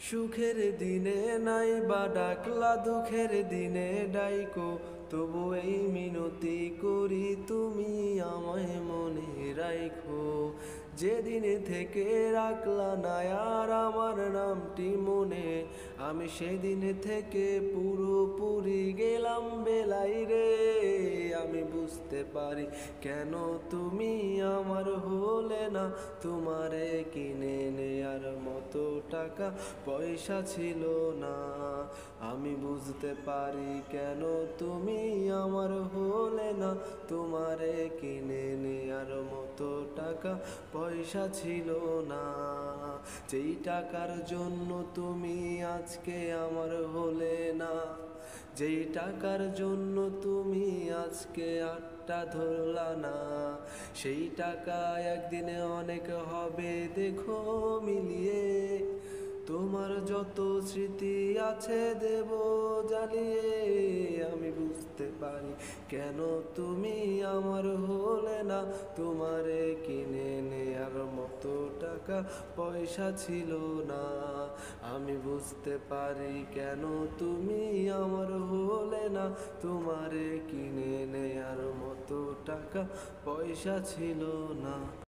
সুখের দিনে নাই বা ডাকলা, দুঃখের দিনে ডাইকো, তবু এই মিনতি করি তুমি আমায় মনে রাইখো। যেদিন থেকে রাখলা না আর আমার নামটি মনে, আমি সেদিন থেকে পুরোপুরি গেলাম বেলাই রে। আমি বুঝতে পারি কেন তুমি আমার হলে না, তোমারে কিনে নেয়ার মতো টাকা পয়সা ছিল না। আমি বুঝতে পারি কেন তুমি আমার হলে না, তোমারে কিনে নেয়ার মতো টাকা পয়সা ছিল না। যেই টাকার জন্য তুমি আজকে আমার হলে না, যেই টাকার জন্য তুমি আজকে আটটা ধরলা না, সেই টাকা একদিনে অনেক হবে দেখো মিলিয়ে। তোমার যত স্মৃতি আছে দেব জ্বালিয়ে। আমি বুঝতে পারি কেন তুমি আমার হলে না, তোমারে কিনে নেয়ার মতো টাকা পয়সা ছিল না। আমি বুঝতে পারি কেন তুমি আমার হলে না, তোমারে কিনে নেয়ার মতো টাকা পয়সা ছিল না।